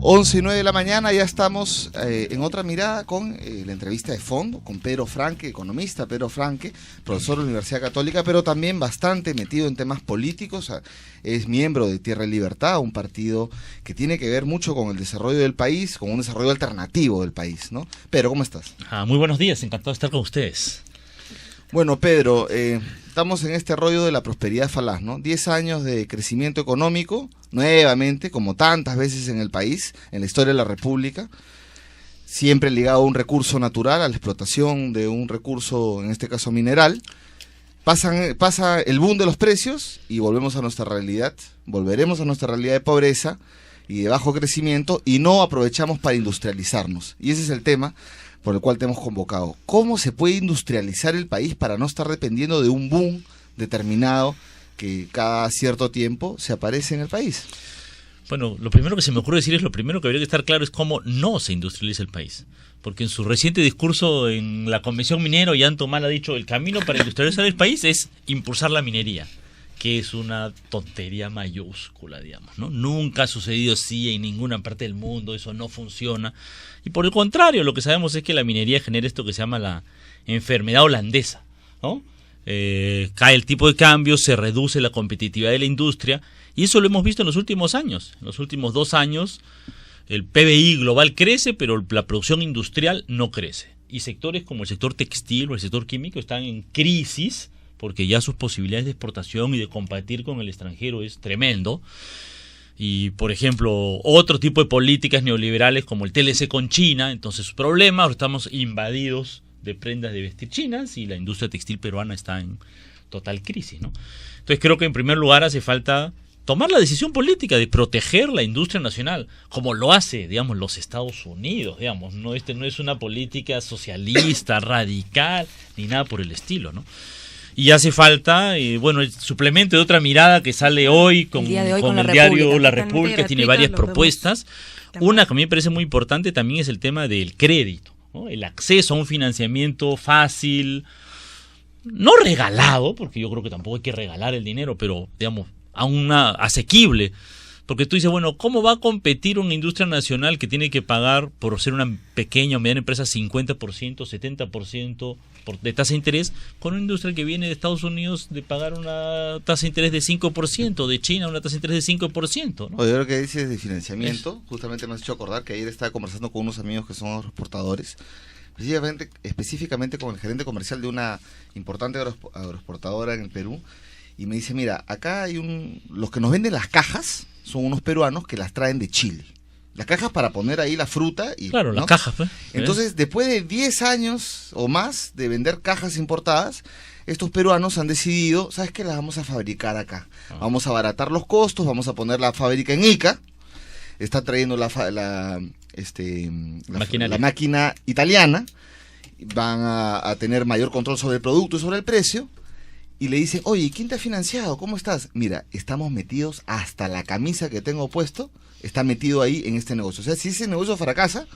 11:09 de la mañana, ya estamos en otra mirada con la entrevista de fondo con Pedro Franque, economista Pedro Franque, profesor de la Universidad Católica, pero también bastante metido en temas políticos. Es miembro de Tierra y Libertad, un partido que tiene que ver mucho con el desarrollo del país, con un desarrollo alternativo del país, ¿no? Pedro, ¿cómo estás? Muy buenos días, encantado de estar con ustedes. Bueno, Pedro, estamos en este rollo de la prosperidad falaz, ¿no? 10 años de crecimiento económico, nuevamente, como tantas veces en el país, en la historia de la República, siempre ligado a un recurso natural, a la explotación de un recurso, en este caso mineral. Pasa el boom de los precios y volveremos a nuestra realidad de pobreza y de bajo crecimiento, y no aprovechamos para industrializarnos. Y ese es el tema por el cual te hemos convocado. ¿Cómo se puede industrializar el país para no estar dependiendo de un boom determinado que cada cierto tiempo se aparece en el país? Bueno, lo primero que se me ocurre decir es, lo primero que habría que estar claro es cómo no se industrializa el país. Porque en su reciente discurso en la Convención Minera, Ollanta Humala ha dicho: el camino para industrializar el país es impulsar la minería, que es una tontería mayúscula, digamos, ¿no? Nunca ha sucedido así en ninguna parte del mundo, eso no funciona. Y por el contrario, lo que sabemos es que la minería genera esto que se llama la enfermedad holandesa, ¿no? Cae el tipo de cambio, se reduce la competitividad de la industria, y eso lo hemos visto en los últimos años. En los últimos 2 años el PBI global crece, pero la producción industrial no crece. Y sectores como el sector textil o el sector químico están en crisis, porque ya sus posibilidades de exportación y de competir con el extranjero es tremendo. Y, por ejemplo, otro tipo de políticas neoliberales como el TLC con China, entonces problemas, ahora estamos invadidos de prendas de vestir chinas y la industria textil peruana está en total crisis, ¿no? Entonces creo que en primer lugar hace falta tomar la decisión política de proteger la industria nacional, como lo hace, digamos, los Estados Unidos, digamos, no es una política socialista, radical, ni nada por el estilo, ¿no? Y hace falta, bueno, el suplemento de otra mirada que sale hoy con el diario La República, tiene varias propuestas. Una que a mí me parece muy importante también es el tema del crédito, ¿no? El acceso a un financiamiento fácil, no regalado, porque yo creo que tampoco hay que regalar el dinero, pero, digamos, a una asequible. Porque tú dices, bueno, ¿cómo va a competir una industria nacional que tiene que pagar por ser una pequeña o mediana empresa 50%, 70% de tasa de interés, con una industria que viene de Estados Unidos de pagar una tasa de interés de 5%, de China una tasa de interés de 5%, ¿no? Oye, lo que dices de financiamiento, justamente me has hecho acordar que ayer estaba conversando con unos amigos que son agroexportadores, específicamente con el gerente comercial de una importante agroexportadora en el Perú, y me dice, mira, acá hay los que nos venden las cajas son unos peruanos que las traen de Chile. Las cajas para poner ahí la fruta. Claro, ¿no? Las cajas, pues. Entonces, después de 10 años o más de vender cajas importadas, estos peruanos han decidido, ¿sabes qué? Las vamos a fabricar acá. Vamos a abaratar los costos, vamos a poner la fábrica en Ica. Está trayendo la máquina italiana. Van a tener mayor control sobre el producto y sobre el precio. Y le dicen, oye, ¿quién te ha financiado? ¿Cómo estás? Mira, estamos metidos, hasta la camisa que tengo puesto está metido ahí en este negocio. O sea, si ese negocio fracasa,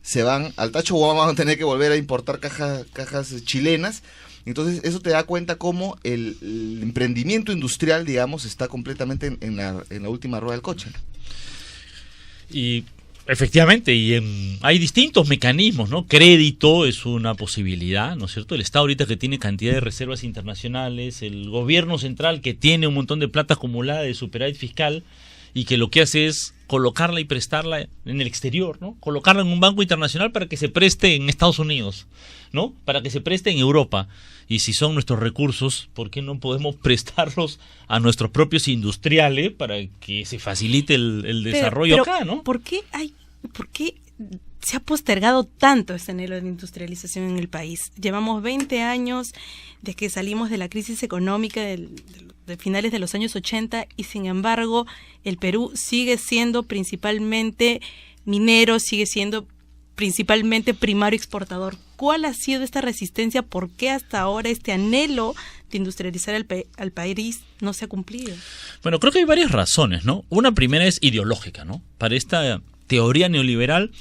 se van al tacho o vamos a tener que volver a importar cajas chilenas. Entonces, eso te da cuenta cómo el emprendimiento industrial, digamos, está completamente en la última rueda del coche. Y efectivamente, hay distintos mecanismos, ¿no? Crédito es una posibilidad, ¿no es cierto? El Estado ahorita que tiene cantidad de reservas internacionales, el gobierno central que tiene un montón de plata acumulada de superávit fiscal y que lo que hace es colocarla y prestarla en el exterior, ¿no? Colocarla en un banco internacional para que se preste en Estados Unidos, ¿no? Para que se preste en Europa. Y si son nuestros recursos, ¿por qué no podemos prestarlos a nuestros propios industriales para que se facilite el desarrollo acá, ¿no? ¿Por qué se ha postergado tanto este anhelo de industrialización en el país? Llevamos 20 años desde que salimos de la crisis económica de finales de los años 80 y sin embargo el Perú sigue siendo principalmente minero, sigue siendo principalmente primario exportador. ¿Cuál ha sido esta resistencia? ¿Por qué hasta ahora este anhelo de industrializar al país no se ha cumplido? Bueno, creo que hay varias razones, ¿no? Una primera es ideológica, ¿no? Para esta teoría neoliberal,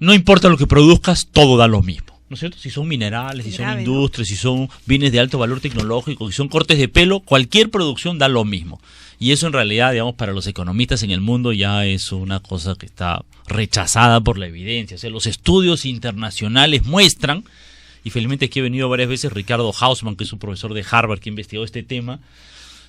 no importa lo que produzcas, todo da lo mismo. ¿no es cierto? Si son minerales, si son Grave, industrias, si son bienes de alto valor tecnológico, si son cortes de pelo, cualquier producción da lo mismo. Y eso en realidad, digamos, para los economistas en el mundo ya es una cosa que está rechazada por la evidencia. O sea, los estudios internacionales muestran, y felizmente aquí ha venido varias veces Ricardo Hausmann, que es un profesor de Harvard que investigó este tema,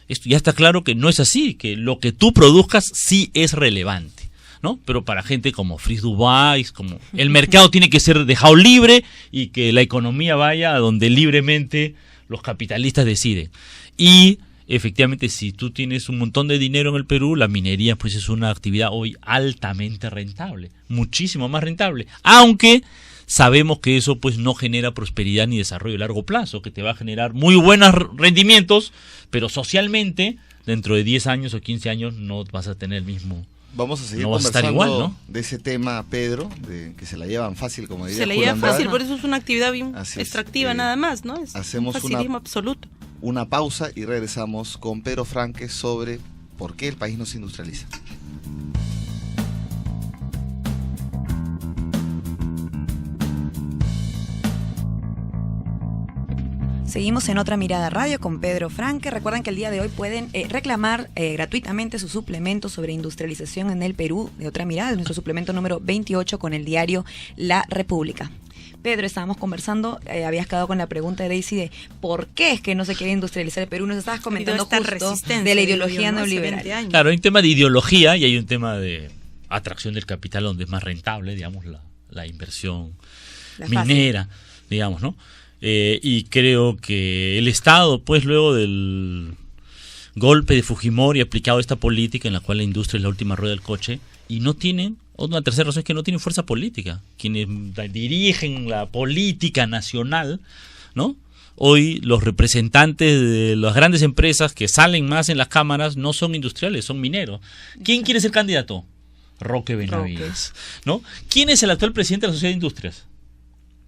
esto ya está claro que no es así, que lo que tú produzcas sí es relevante, ¿no? Pero para gente como Fritz Dubais, como el mercado tiene que ser dejado libre y que la economía vaya a donde libremente los capitalistas deciden. Y efectivamente, si tú tienes un montón de dinero en el Perú, la minería pues es una actividad hoy altamente rentable, muchísimo más rentable, aunque sabemos que eso pues no genera prosperidad ni desarrollo a largo plazo, que te va a generar muy buenos rendimientos, pero socialmente dentro de 10 años o 15 años no vas a tener el mismo. Vamos a seguir No vas a estar conversando igual, ¿no? de ese tema, Pedro, de que se la llevan fácil, como diría Se le Julio lleva Andrade. fácil, por eso es una actividad bien Así es. extractiva nada más, ¿no? Es hacemos un facilismo absoluto. Una pausa y regresamos con Pedro Franque sobre por qué el país no se industrializa. Seguimos en Otra Mirada Radio con Pedro Franque. Recuerden que el día de hoy pueden reclamar gratuitamente su suplemento sobre industrialización en el Perú de Otra Mirada, nuestro suplemento número 28 con el diario La República. Pedro, estábamos conversando, habías quedado con la pregunta de Daisy de por qué es que no se quiere industrializar el Perú. Nos estabas comentando justo de la ideología neoliberal. Claro, hay un tema de ideología y hay un tema de atracción del capital donde es más rentable, digamos, la inversión minera, digamos, ¿no? Y creo que el Estado, pues luego del golpe de Fujimori, ha aplicado esta política en la cual la industria es la última rueda del coche y no tienen, una tercera razón es que no tienen fuerza política. Quienes dirigen la política nacional, ¿no? Hoy los representantes de las grandes empresas que salen más en las cámaras no son industriales, son mineros. ¿Quién quiere ser candidato? Roque Benavides, ¿no? ¿Quién es el actual presidente de la Sociedad de Industrias?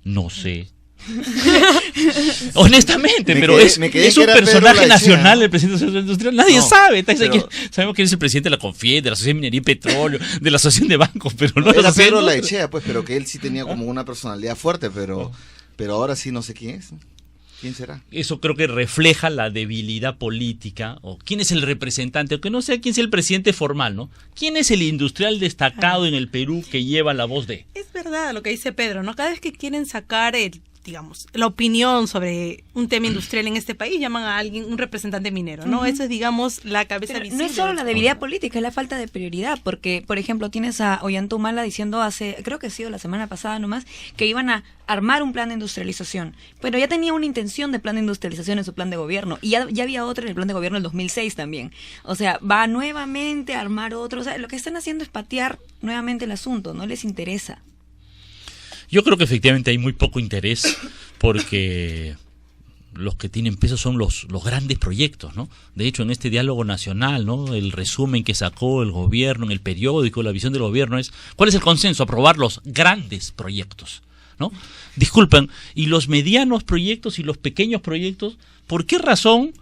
No sé. Honestamente, pero es un personaje nacional el presidente de la Sociedad Industrial. Nadie sabe. Sabemos que es el presidente de la CONFIED, de la Sociedad de Minería y Petróleo, de la Asociación de Bancos, pero no era Pedro Laechea, pues, pero que él sí tenía como una personalidad fuerte, pero ahora sí no sé quién es. ¿Quién será? Eso creo que refleja la debilidad política, o quién es el representante, aunque no sea quién sea el presidente formal, ¿no? ¿Quién es el industrial destacado en el Perú que lleva la voz de? Es verdad lo que dice Pedro, ¿no? Cada vez que quieren sacar digamos, la opinión sobre un tema industrial en este país, llaman a alguien, un representante minero, ¿no? Eso es, digamos, la cabeza visible. No es solo la debilidad política, es la falta de prioridad, porque, por ejemplo, tienes a Ollantaytamala diciendo creo que ha sido la semana pasada nomás, que iban a armar un plan de industrialización, pero ya tenía una intención de plan de industrialización en su plan de gobierno, y ya había otro en el plan de gobierno del 2006 también. O sea, va nuevamente a armar otro, o sea, lo que están haciendo es patear nuevamente el asunto, no les interesa. Yo creo que efectivamente hay muy poco interés porque los que tienen peso son los grandes proyectos, ¿no? De hecho, en este diálogo nacional, ¿no? El resumen que sacó el gobierno en el periódico, la visión del gobierno es ¿cuál es el consenso? Aprobar los grandes proyectos, ¿no? Disculpen, y los medianos proyectos y los pequeños proyectos, ¿por qué razón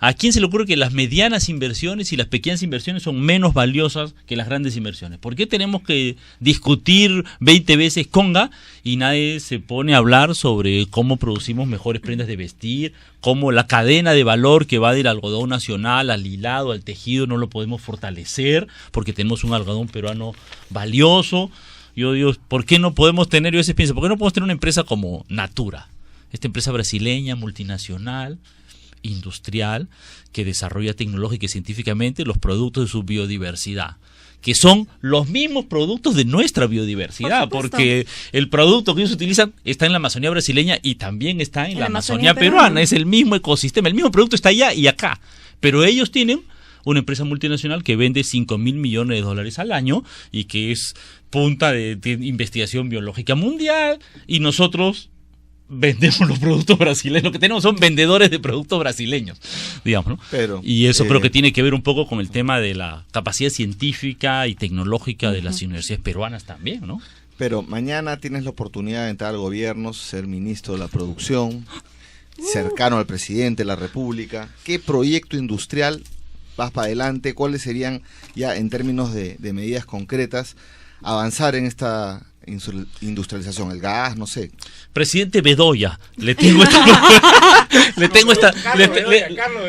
a quién se le ocurre que las medianas inversiones y las pequeñas inversiones son menos valiosas que las grandes inversiones? ¿Por qué tenemos que discutir 20 veces conga y nadie se pone a hablar sobre cómo producimos mejores prendas de vestir, cómo la cadena de valor que va del algodón nacional al hilado, al tejido, no lo podemos fortalecer porque tenemos un algodón peruano valioso? Yo digo, ¿por qué no podemos tener, yo a veces pienso, ¿por qué no podemos tener una empresa como Natura? Esta empresa brasileña, multinacional, industrial, que desarrolla tecnológica y científicamente los productos de su biodiversidad, que son los mismos productos de nuestra biodiversidad, porque el producto que ellos utilizan está en la Amazonía brasileña y también está en la Amazonía peruana, es el mismo ecosistema, el mismo producto está allá y acá, pero ellos tienen una empresa multinacional que vende $5,000 millones al año y que es punta de investigación biológica mundial, y nosotros vendemos los productos brasileños. Lo que tenemos son vendedores de productos brasileños, digamos, ¿no? Y eso creo que tiene que ver un poco con el tema de la capacidad científica y tecnológica de las universidades peruanas también, ¿no? Pero mañana tienes la oportunidad de entrar al gobierno, ser ministro de la producción, cercano al presidente de la República. ¿Qué proyecto industrial vas para adelante? ¿Cuáles serían, ya en términos de medidas concretas, avanzar en esta industrialización? ¿El gas? No sé. Presidente Bedoya, le tengo esta,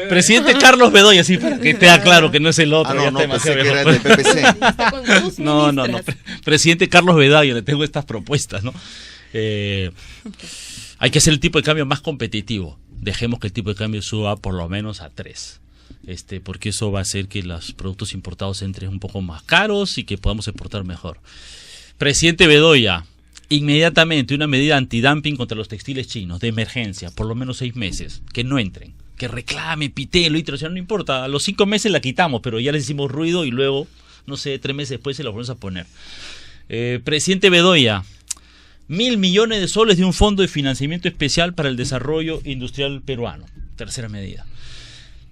presidente Carlos Bedoya, sí, para que te claro que no es el otro. No, ya pensé que viejo. era el de PPC. Está con sus No, ministras. presidente Carlos Bedoya, le tengo estas propuestas, ¿no? Hay que hacer el tipo de cambio más competitivo. Dejemos que el tipo de cambio suba por lo menos a 3. Porque eso va a hacer que los productos importados entren un poco más caros y que podamos exportar mejor. Presidente Bedoya, inmediatamente una medida antidumping contra los textiles chinos, de emergencia, por lo menos 6 meses, que no entren, que reclame, pitelo, internacional, no importa, a los 5 meses la quitamos, pero ya les hicimos ruido y luego, no sé, 3 meses después se la volvemos a poner. Presidente Bedoya, 1.000 millones de soles de un fondo de financiamiento especial para el desarrollo industrial peruano, tercera medida.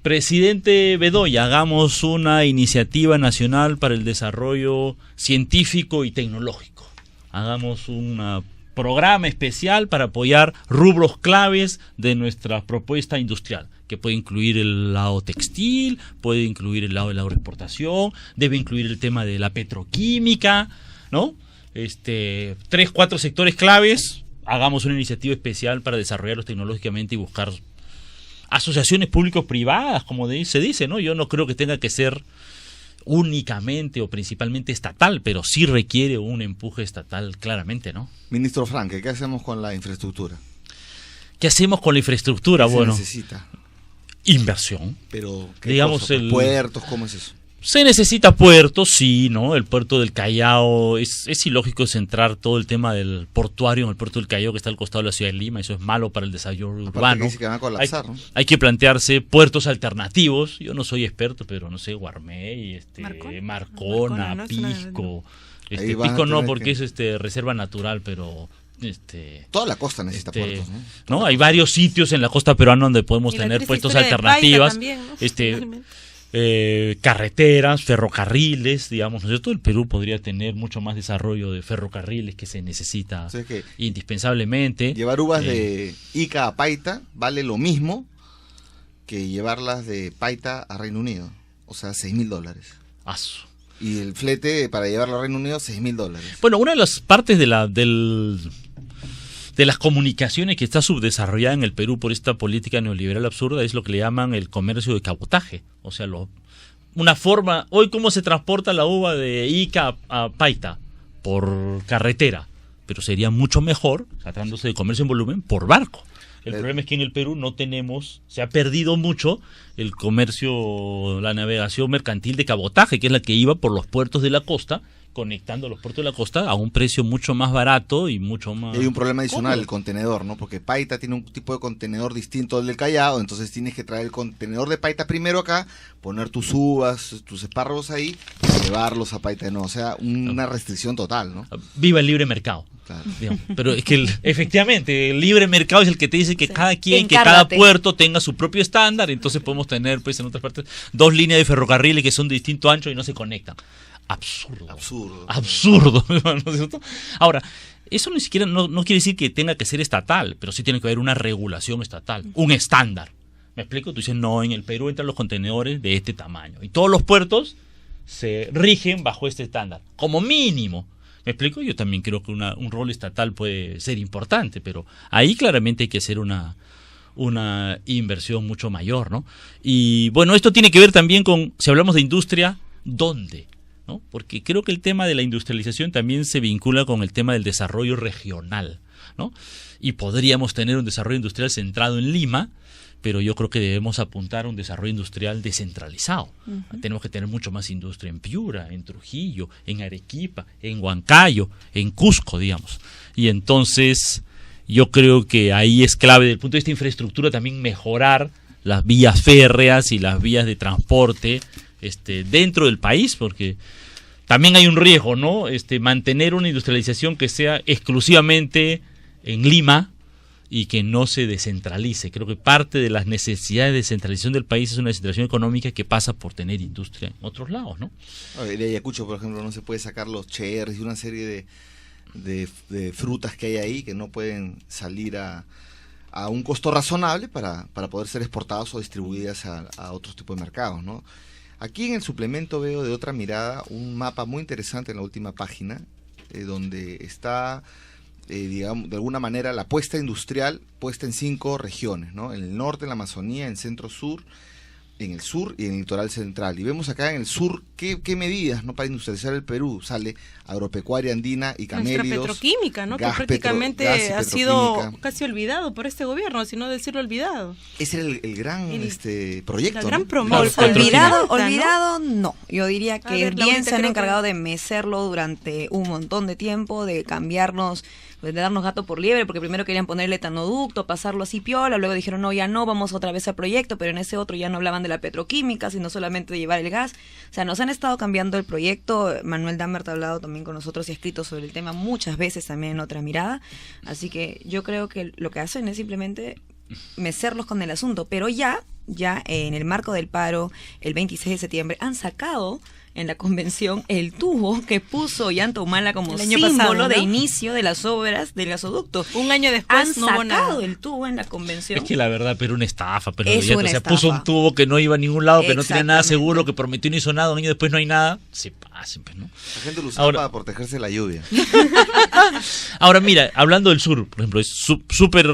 Presidente Bedoya, hagamos una iniciativa nacional para el desarrollo científico y tecnológico. Hagamos un programa especial para apoyar rubros claves de nuestra propuesta industrial, que puede incluir el lado textil, puede incluir el lado de la agroexportación, debe incluir el tema de la petroquímica, ¿no? 3, 4 sectores claves. Hagamos una iniciativa especial para desarrollarlos tecnológicamente y buscar asociaciones público-privadas, como se dice, ¿no? Yo no creo que tenga que ser únicamente o principalmente estatal, pero sí requiere un empuje estatal claramente, ¿no? Ministro Franque, ¿qué hacemos con la infraestructura? ¿Qué hacemos con la infraestructura? ¿Qué Bueno, se necesita? Inversión. Pero, ¿qué digamos, cosa? ¿Puertos? ¿Cómo es eso? Se necesita puertos, sí, ¿no? El puerto del Callao, es ilógico centrar todo el tema del portuario en el puerto del Callao, que está al costado de la ciudad de Lima. Eso es malo para el desarrollo urbano. Que dice que van a colapsar, ¿no? Hay que plantearse puertos alternativos. Yo no soy experto, pero no sé, Guarmey, Marcona, ¿no? Pisco. Ahí van a Pisco no, tener porque que- es reserva natural, pero Toda la costa necesita puertos, ¿no? ¿no? Hay varios sitios en la costa peruana donde podemos Y la tener triste puestos historia de Paita alternativas. también, ¿no? Carreteras, ferrocarriles, digamos, ¿no es cierto? El Perú podría tener mucho más desarrollo de ferrocarriles que se necesita O sea que indispensablemente. llevar uvas de Ica a Paita vale lo mismo que llevarlas de Paita a Reino Unido. O sea, $6.000. Asu. Y el flete para llevarlo a Reino Unido, $6.000. Bueno, una de las partes de las comunicaciones que está subdesarrollada en el Perú por esta política neoliberal absurda es lo que le llaman el comercio de cabotaje. O sea, una forma, hoy cómo se transporta la uva de Ica a Paita, por carretera, pero sería mucho mejor, tratándose de comercio en volumen, por barco. El problema es que en el Perú no tenemos, se ha perdido mucho el comercio, la navegación mercantil de cabotaje, que es la que iba por los puertos de la costa, conectando los puertos de la costa a un precio mucho más barato y mucho más... Y hay un problema adicional, cómodo. el contenedor, ¿no? Porque Paita tiene un tipo de contenedor distinto al del Callao, entonces tienes que traer el contenedor de Paita primero acá, poner tus uvas, tus espárragos ahí, y llevarlos a Paita de nuevo. O sea, una restricción total, ¿no? Viva el libre mercado. Claro. Digamos. Pero es que efectivamente el libre mercado es el que te dice que Sí. cada quien, que Encárgate. cada puerto tenga su propio estándar, entonces podemos tener pues en otras partes 2 líneas de ferrocarriles que son de distinto ancho y no se conectan. Absurdo. Absurdo. ¿No es cierto? Ahora, eso ni siquiera no quiere decir que tenga que ser estatal, pero sí tiene que haber una regulación estatal, un estándar. ¿Me explico? Tú dices, no, en el Perú entran los contenedores de este tamaño y todos los puertos se rigen bajo este estándar, como mínimo. ¿Me explico? Yo también creo que un rol estatal puede ser importante, pero ahí claramente hay que hacer una inversión mucho mayor, ¿no? Y bueno, esto tiene que ver también con, si hablamos de industria, ¿dónde? ¿No? Porque creo que el tema de la industrialización también se vincula con el tema del desarrollo regional, ¿no? Y podríamos tener un desarrollo industrial centrado en Lima, pero yo creo que debemos apuntar a un desarrollo industrial descentralizado. Tenemos que tener mucho más industria en Piura, en Trujillo, en Arequipa, en Huancayo, en Cusco, digamos. Y entonces yo creo que ahí es clave desde el punto de vista de infraestructura también mejorar las vías férreas y las vías de transporte dentro del país, porque también hay un riesgo, ¿no? Mantener una industrialización que sea exclusivamente en Lima y que no se descentralice. Creo que parte de las necesidades de descentralización del país es una descentralización económica que pasa por tener industria en otros lados, ¿no? De Ayacucho, por ejemplo, no se puede sacar los cherries y una serie de frutas que hay ahí que no pueden salir a un costo razonable para poder ser exportadas o distribuidas a otros tipos de mercados, ¿no? Aquí en el suplemento veo de otra mirada un mapa muy interesante en la última página donde está, digamos, de alguna manera la puesta industrial puesta en 5 regiones, ¿no? En el norte, en la Amazonía, en centro-sur, en el sur y en el litoral central. Y vemos acá en el sur qué medidas, ¿no?, para industrializar el Perú. Sale agropecuaria andina y camélidos. Nuestra petroquímica, ¿no?, que gas prácticamente y ha sido petroquímica. casi olvidado por este gobierno, si no decirlo olvidado. Ese era el gran proyecto, la gran ¿no? promesa. Olvidado, no. Yo diría que ver, bien Laurita, se han creo encargado de mecerlo durante un montón de tiempo, de cambiarnos, de darnos gato por liebre, porque primero querían ponerle etanoducto, pasarlo así piola, luego dijeron no, ya no, vamos otra vez al proyecto, pero en ese otro ya no hablaban de la petroquímica, sino solamente de llevar el gas. O sea, nos han estado cambiando el proyecto. Manuel Dambert ha hablado también con nosotros y ha escrito sobre el tema muchas veces también en Otra Mirada, así que yo creo que lo que hacen es simplemente mecerlos con el asunto, pero ya en el marco del paro, el 26 de septiembre, han sacado en la convención el tubo que puso Ollanta Humala como El año símbolo pasado, ¿no?, de inicio de las obras del gasoducto. Un año después Han no hubo sacado nada. el tubo en la convención. Es que la verdad, pero una estafa, pero Es ya, una o sea, estafa. puso un tubo que no iba a ningún lado, que no tenía nada Exactamente. seguro, que prometió y no hizo nada, un año después no hay nada, se pasen, pues, ¿no? La gente lo usaba Ahora- para protegerse de la lluvia. Ahora mira, hablando del sur, por ejemplo, es súper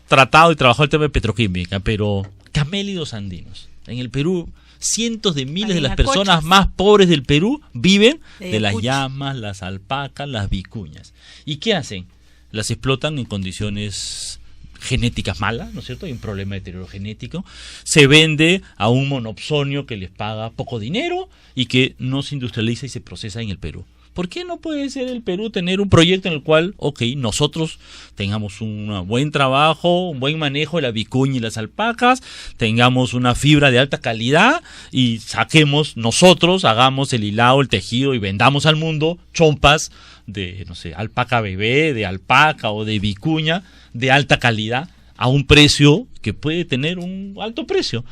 tratado y trabajado el tema de petroquímica, pero camélidos andinos. En el Perú, cientos de miles de las Parinacochas. personas más pobres del Perú viven de las Ayacucho. llamas, las alpacas, las vicuñas. ¿Y qué hacen? Las explotan en condiciones genéticas malas, ¿no es cierto? Hay un problema de deterioro genético. Se vende a un monopsonio que les paga poco dinero y que no se industrializa y se procesa en el Perú. ¿Por qué no puede ser el Perú tener un proyecto en el cual, nosotros tengamos un buen trabajo, un buen manejo de la vicuña y las alpacas, tengamos una fibra de alta calidad y saquemos nosotros, hagamos el hilado, el tejido y vendamos al mundo chompas de, no sé, alpaca bebé, de alpaca o de vicuña de alta calidad a un precio que puede tener un alto precio?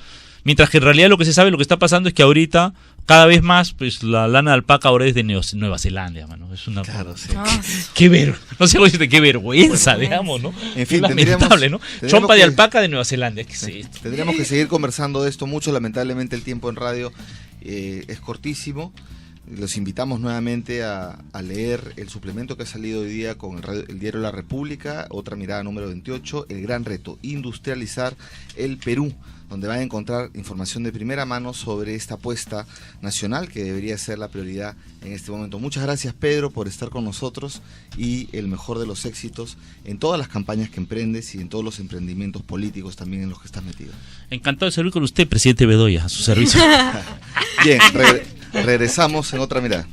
Mientras que en realidad lo que se sabe, lo que está pasando es que ahorita cada vez más, pues la lana de alpaca ahora es de Nueva Zelanda, mano. Es una Claro, sí. no sé cómo decirte, qué vergüenza, digamos, ¿no? En fin, Qué lamentable, ¿no? tendríamos Chompa de que- alpaca de Nueva Zelanda, ¿qué es esto? Tendríamos que seguir conversando de esto mucho. Lamentablemente el tiempo en radio es cortísimo. Los invitamos nuevamente a leer el suplemento que ha salido hoy día con el diario La República, Otra Mirada número 28, El Gran Reto, industrializar el Perú, donde van a encontrar información de primera mano sobre esta apuesta nacional que debería ser la prioridad en este momento. Muchas gracias, Pedro, por estar con nosotros y el mejor de los éxitos en todas las campañas que emprendes y en todos los emprendimientos políticos también en los que estás metido. Encantado de servir con usted, presidente Bedoya, a su servicio. Bien, regresamos en Otra Mirada.